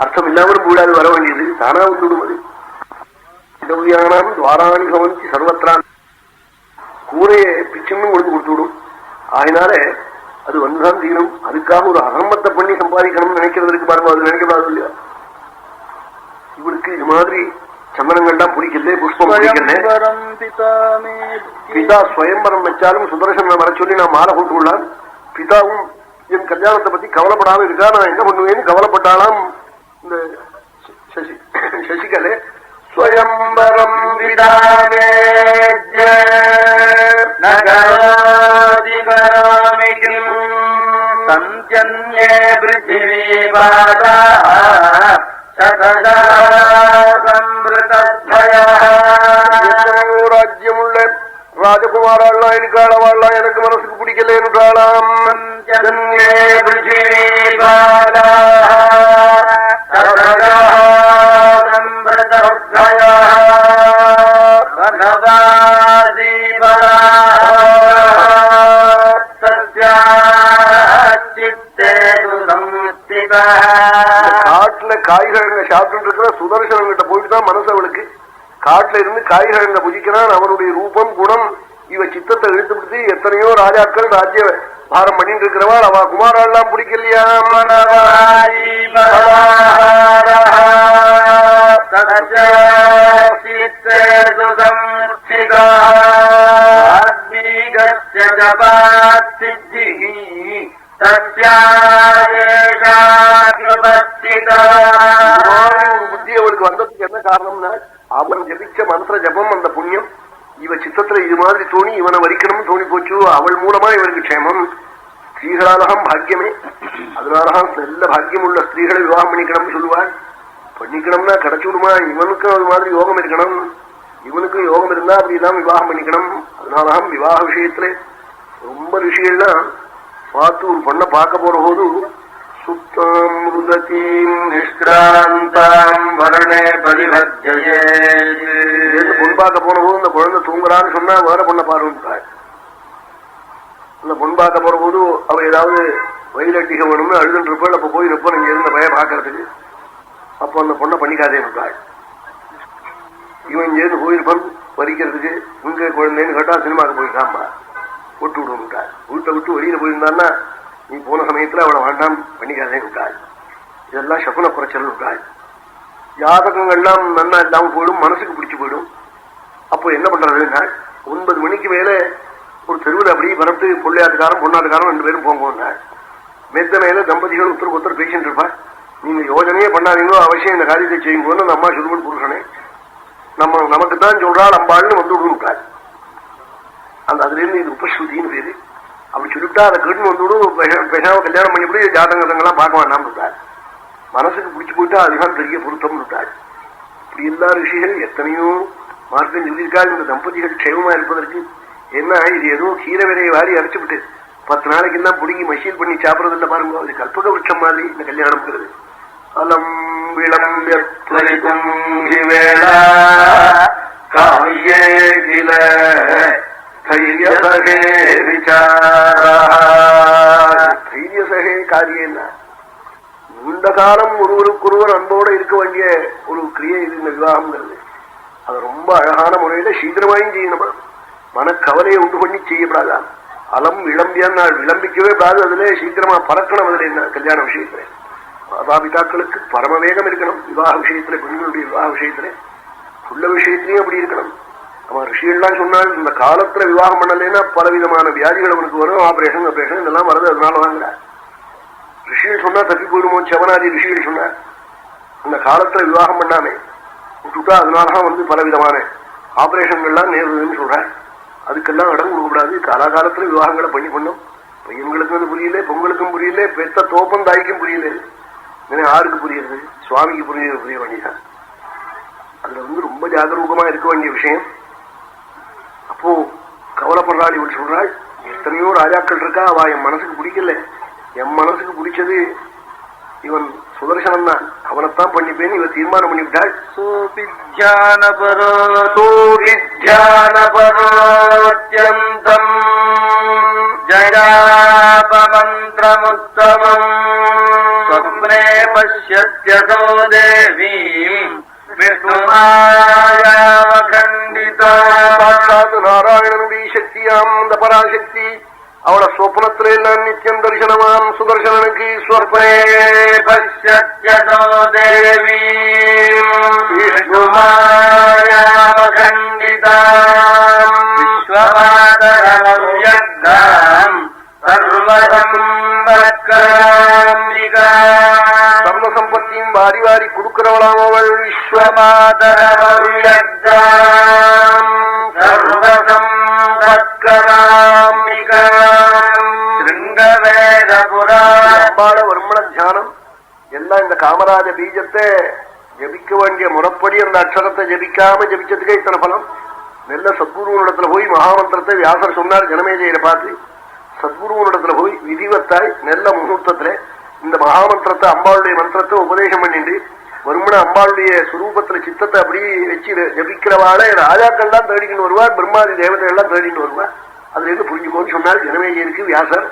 அர்த்தம் இல்லாமலும் கூடாது வர வேண்டியது தானா வந்துடுவது. இடவியானாம் துவாராணி கவனிச்சு சர்வத்ரான் கூரையை பிச்சுன்னு கொண்டு கொடுத்து விடும். ஆகினால அது வந்துதான் தீரும். அதுக்காக ஒரு அகம்பத்தை பண்ணி சம்பாதிக்கணும்னு நினைக்கிறதுக்கு பாருங்க, அது நினைக்கப்படாது இல்லையா? இவளுக்கு இது மாதிரி சந்தனங்கள்லாம் பிடிக்கல, புஷ்பம் பிடிக்கல. பிதா ஸ்வயம்பரம் வச்சாலும் சுதர்சன வர சொல்லி நான் மாலை போட்டு கொள்ளலாம். பிதாவும் என் கல்யாணத்தை பத்தி கவலைப்படாம இருக்கா, நான் என்ன பண்ணுவேன்னு கவலைப்பட்டாலாம் இந்த சசிகலை. ஸ்வயம்பரம் ராஜ்யமுள்ள ராஜகுமாரெல்லாம் இருக்காளவாள்லாம் எனக்கு மனசுக்கு பிடிக்கல என்றாளாம். காட்டுல காய்கறிகளை சாப்பிட்டு இருக்கிற சுதர்சனம் கிட்ட போயிட்டு தான் மனசு அவளுக்கு காட்டுல இருந்து காய்கறிகளை புஜிக்கிறான். அவனுடைய ரூபம் குணம் இவ சித்தத்தை இழுத்துவிடுத்து எத்தனையோ ராஜாக்கள் ராஜ்ய பாரம் பண்ணிட்டு இருக்கிறவாள். அவ குமாரெல்லாம் பிடிக்கலையா? புத்தி அவளுக்கு வந்ததுக்கு என்ன காரணம்னா அவன் ஜபிச்ச மந்திர ஜபம், அந்த புண்ணியம் இவ சித்தத்துல இது மாதிரி தோணி இவனை வரிக்கணும்னு தோணி போச்சு. அவள் மூலமா இவருக்கு க்ஷேமம். ஸ்திரீகளாலகம் பாக்கியமே. அதனாலதான் நல்ல பாக்கியம் உள்ள ஸ்திரீகளை விவாகம் பண்ணிக்கணும்னு சொல்லுவாள். பண்ணிக்கணும்னா கிடைச்சுடுமா? இவனுக்கும் அது மாதிரி யோகம் இருக்கணும். இவனுக்கும் யோகம் இருந்தா அப்படிதான் விவாகம் பண்ணிக்கணும். அதனாலதான் விவாக விஷயத்துல ரொம்ப ரிஷிகள்லாம் பார்த்து ஒரு பொண்ணை பார்க்க போற போது சுத்தம் ருதீம் நிஷ்கிராந்தாம் வரணே பரிவர்ஜயே பொன் பார்க்க போன போது இந்த குழந்தை தூங்குறான்னு சொன்னா வேற பொண்ணை பாருட்டாள். இந்த பொன் பார்க்க போற போது அவ ஏதாவது வயிறட்டிக வேணும்னு அழுதுட்டு இருப்பாள். அப்ப போய் இருப்பான் இங்க இருந்த பய பாக்குறதுக்கு. அப்போ அந்த பொண்ணை பண்ணிக்காதே இருக்காள். இவன் இங்கேருந்து போயிருப்பான் வரிக்கிறதுக்கு. இங்க குழந்தைன்னு கேட்டா சினிமாவுக்கு போயிருக்காம்பா விட்டு விடுவிட்டாள். வீட்டை விட்டு வெளியில போயிருந்தான்னா நீ போன சமயத்துல அவளை வேண்டாம் பண்ணிக்காதே விட்டாள். இதெல்லாம் சகுன குறைச்சல் விட்டாள். ஜாதகங்கள்லாம் நன்னா இல்லாம போயிடும், மனசுக்கு பிடிச்சு போயிடும். அப்போ என்ன பண்றதுன்னா 9 மணிக்கு மேல ஒரு தெருவில் அப்படியே பரப்பு பொள்ளையாட்டுக்காரன் பொண்ணாட்டுக்காரன் 2 பேரும் போங்க. மெத்த மேல தம்பதிகள் ஒருத்தருக்கு ஒருத்தர் பேசிட்டு இருப்பாள். நீங்க யோஜனையே பண்ணாதீங்களோ அவசியம் இந்த காரியத்தை செய்யும்போது அந்த அம்மா சொல்லுவன் புருஷனே நமக்கு தான் சொல்றாள் அம்பாள்னு வந்து விடுவிட்டாள். அந்த அதுல இருந்து இது உபஸ்ருதின்னு பேரு. அப்படி சொல்லிவிட்டா அதை கேட்டுன்னு வந்து விடும். பெஷாவை கல்யாணம் பண்ணிவிட்டு ஜாதகங்கள்லாம் பார்க்க வேண்டாம்னு விட்டாள். மனசுக்கு பிடிச்சு போயிட்டா அதுதான் பெரிய பொருத்தம் விட்டாள். இப்படி எல்லா ரிஷிகள் எத்தனையோ மார்க்கம் சொல்லியிருக்காள் இந்த தம்பதிகள் க்ஷேமமா இருப்பதற்கு. என்ன இது ஏதோ கீரை விரையை வாரி அரைச்சுவிட்டு 10 நாளைக்கு எல்லாம் பிடிங்கி மஷீல் பண்ணி சாப்பிடறது இல்லை பாருங்க. அது கல்பக விருட்சம் மாதிரி இந்த கல்யாணம்ங்கிறது. அலம் விளம்பியம் தைரியசகே காரியம். நீண்ட காலம் ஒருவருக்கொருவர் அன்போடு இருக்க வேண்டிய ஒரு கிரியை இது இந்த விவாகம்ங்கிறது. அது ரொம்ப அழகான முறையில சீக்கிரமாயும் செய்யணுமா. மனக்கவலையை உண்டு பண்ணி செய்யப்படாதா. அலம் விளம்பியான் நாள் விளம்பிக்கவே கூடாது. அதுல சீக்கிரமா பறக்கணும். அதுல என்ன கல்யாண விஷயத்துல மாதாபிதாக்களுக்கு பரமவேகம் இருக்கணும். விவாக விஷயத்துல பெண்களுடைய விவாக விஷயத்துல புள்ள விஷயத்திலையும் அப்படி இருக்கணும். அவன் ரிஷிகள்லாம் சொன்னால் இந்த காலத்துல விவாகம் பண்ணலைன்னா பலவிதமான வியாதிகள் அவனுக்கு வரும். ஆபரேஷன் இதெல்லாம் வருது. அதனால வாங்க ரிஷிகள் சொன்னா தப்பி போயிடுமோ. செவனாதி ரிஷிகள் சொன்னார் அந்த காலத்துல விவாகம் பண்ணாமே விட்டுட்டா அதனாலதான் வந்து பலவிதமான ஆபரேஷன்கள்லாம் நேருதுன்னு சொல்றார். அதுக்கெல்லாம் இடம் கொடுக்கக்கூடாது. காலாகாலத்துல விவாகங்களை பண்ணும். பையன்களுக்கும் அது புரியல, பொங்கலுக்கும் புரியல, பெத்த தோப்பம் தாய்க்கும் புரியல. யாருக்கு புரியுது? சுவாமிக்கு புரிய வேண்டியதான். அதுல வந்து ரொம்ப ஜாகரூகமா இருக்க வேண்டிய விஷயம். அப்போ கவலைப்படுறாள் இவள் சொல்றாள் எத்தனையோ ராஜாக்கள் இருக்கா, அவ என் மனசுக்கு பிடிக்கல. என் மனசுக்கு பிடிச்சது இவன் சுதர்சனம் தான், அவனைத்தான் பண்ணிப்பேன்னு இவ தீர்மானம் பண்ணிவிட்டாள். சோபித்யானபரோத்யந்தம் ஜயாபமந்திரமுத்தமம் ஸ்வப்னே பஷ்யத்யசோ தேவீம் விஷ்ணுமாயாவகண்டிதா. சாட்சாத் நாராயணனுடைய சக்தியாம் அந்த பராசக்தி அவளை சொப்னத்தில எல்லாம் நித்தியம் தரிசனமாம் சுதர்சனனுக்கு. ஸ்வப்னே பஷ்யத்யசோ தேவீம் விஷ்ணுமாயாவகண்டிதா விஸ்வமாதரமவ்யக்தாம் சர்வ சம்பத்தியும் வாரி வாரி கொடுக்கிறவளாம் அவள். விஸ்வமாதரமவ்யக்தாம் அம்பாள வருமண தியானம் எல்லாம் இந்த காமராஜ பீஜத்தை ஜபிக்க வேண்டிய முறைப்படி அந்த அக்ஷரத்தை ஜபிக்காம ஜபிச்சதுக்கே இத்தனை பலம். நெல்ல சத்குருவனிடத்துல போய் மகாமந்திரத்தை வியாசர் சொன்னார் ஜனமேஜையரை பார்த்து. சத்குருவனிடத்துல போய் விதிவத்தாய் நெல்ல முகூர்த்தத்துல இந்த மகாமந்திரத்தை அம்பாளுடைய மந்திரத்தை உபதேசம் பண்ணிட்டு வருமண அம்பாளுடைய சுரூபத்துல சித்தத்தை அப்படி வச்சு ஜபிக்கிறவாளை ராஜாக்கள் தான் தேடிக்கிட்டு வருவார், பிரம்மாதி தேவதைகள் எல்லாம் தேடிட்டு வருவார். அதுல இருந்து புரிஞ்சுக்கோன்னு சொன்னார் ஜனமேஜயருக்கு வியாசர்.